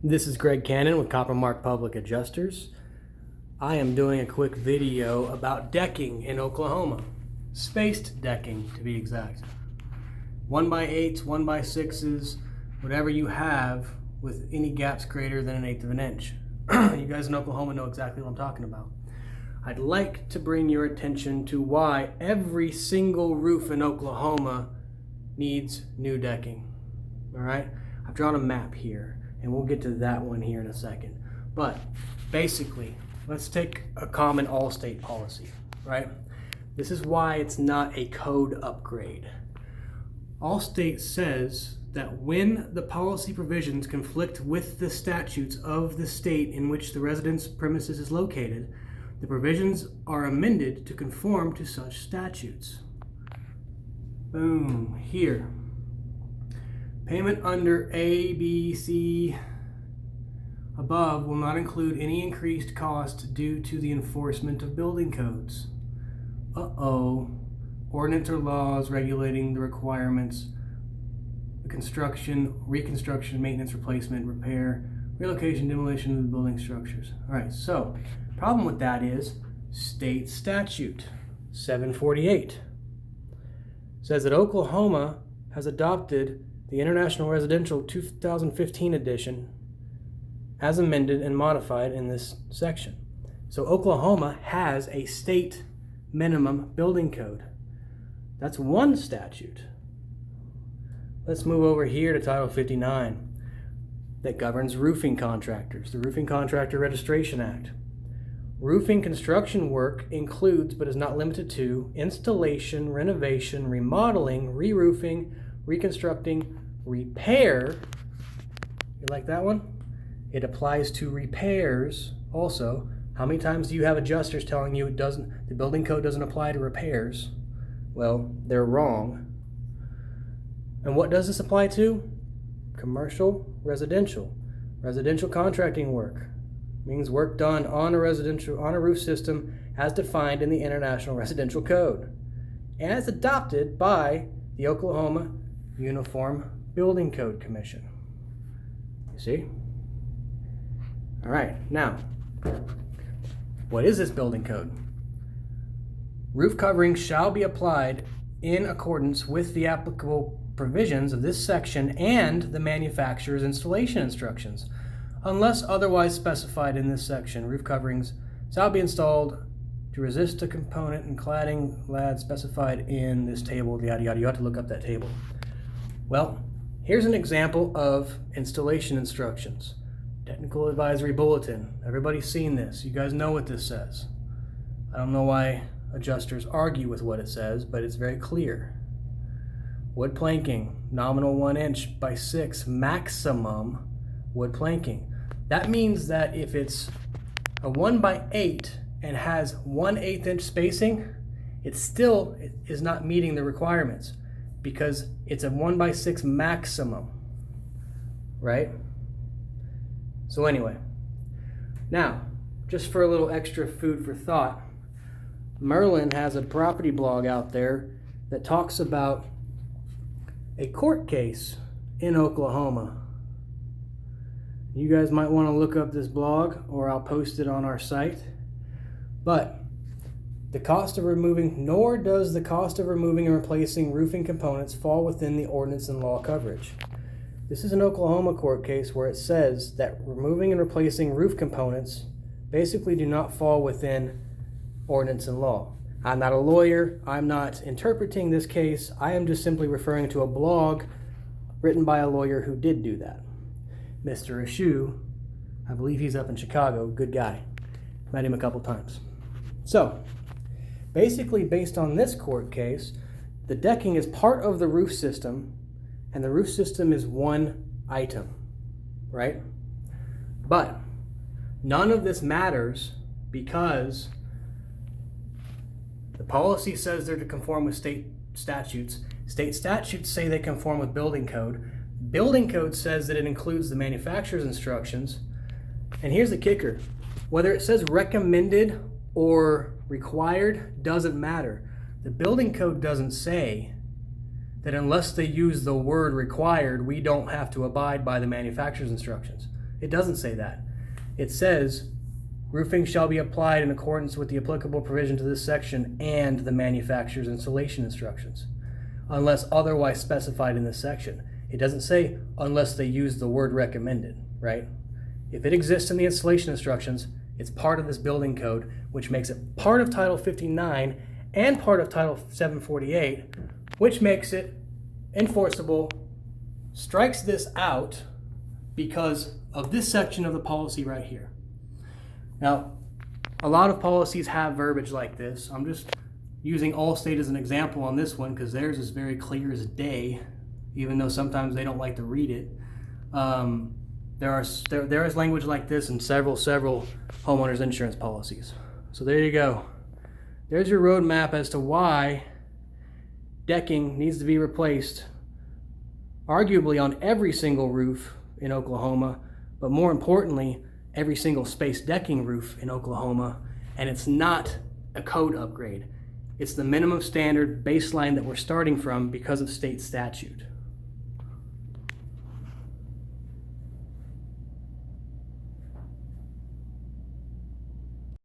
This is Greg Cannon with Copper Mark Public Adjusters. I am doing a quick video about decking in Oklahoma. Spaced decking, to be exact. 1x8s, 1x6s, whatever you have with any gaps greater than 1/8 of an inch. You guys in Oklahoma know exactly what I'm talking about. I'd like to bring your attention to why every single roof in Oklahoma needs new decking. All right? I've drawn a map here, and we'll get to that one here in a second. But basically, let's take a common all-state policy, right? This is why it's not a code upgrade. Allstate says that when the policy provisions conflict with the statutes of the state in which the residence premises is located, the provisions are amended to conform to such statutes. Boom, here. Payment under A, B, C above will not include any increased cost due to the enforcement of building codes. Ordinance or laws regulating the requirements, the construction, reconstruction, maintenance, replacement, repair, relocation, demolition of the building structures. All right, so problem with that is state statute 748 says that Oklahoma has adopted the International Residential 2015 edition as amended and modified in this section. So Oklahoma has a state minimum building code. That's one statute. Let's move over here to Title 59 that governs roofing contractors, the Roofing Contractor Registration Act. Roofing construction work includes, but is not limited to, installation, renovation, remodeling, re-roofing, reconstructing, repair. You like that one? It applies to repairs also. How many times do you have adjusters telling you the building code doesn't apply to repairs? Well, they're wrong. And what does this apply to? Commercial, residential. Residential contracting work means work done on a roof system as defined in the International Residential Code and as adopted by the Oklahoma Uniform Building Code Commission. You see? All right, now, what is this building code? Roof coverings shall be applied in accordance with the applicable provisions of this section and the manufacturer's installation instructions. Unless otherwise specified in this section, roof coverings shall be installed to resist a component and cladding specified in this table, yada yada. You have to look up that table. Well, here's an example of installation instructions. Technical Advisory Bulletin. Everybody's seen this. You guys know what this says. I don't know why adjusters argue with what it says, but it's very clear. Wood planking, nominal 1 inch by 6, maximum wood planking. That means that if it's a 1x8 and has 1/8 inch spacing, it still is not meeting the requirements because it's a 1x6 maximum, right? So anyway, now, just for a little extra food for thought, Merlin has a property blog out there that talks about a court case in Oklahoma. You guys might want to look up this blog, or I'll post it on our site. But nor does the cost of removing and replacing roofing components fall within the ordinance and law coverage. This is an Oklahoma court case where it says that removing and replacing roof components basically do not fall within ordinance and law. I'm not a lawyer. I'm not interpreting this case. I am just simply referring to a blog written by a lawyer who did do that. Mr. Ashu, I believe he's up in Chicago, good guy. Met him a couple times. So, basically based on this court case, the decking is part of the roof system, and the roof system is one item, right? But none of this matters because the policy says they're to conform with state statutes. State statutes say they conform with building code. Building code says that it includes the manufacturer's instructions. And here's the kicker. Whether it says recommended or required doesn't matter. The building code doesn't say that unless they use the word required, we don't have to abide by the manufacturer's instructions. It doesn't say that. It says roofing shall be applied in accordance with the applicable provisions of this section and the manufacturer's installation instructions, unless otherwise specified in this section. It doesn't say unless they use the word recommended, right? If it exists in the installation instructions, it's part of this building code, which makes it part of Title 59 and part of Title 748, which makes it enforceable, strikes this out because of this section of the policy right here. Now, a lot of policies have verbiage like this. I'm just using Allstate as an example on this one because theirs is very clear as day, even though sometimes they don't like to read it. There is language like this in several homeowners insurance policies. So there you go. There's your roadmap as to why decking needs to be replaced, arguably on every single roof in Oklahoma, but more importantly, every single space decking roof in Oklahoma. And it's not a code upgrade. It's the minimum standard baseline that we're starting from because of state statute.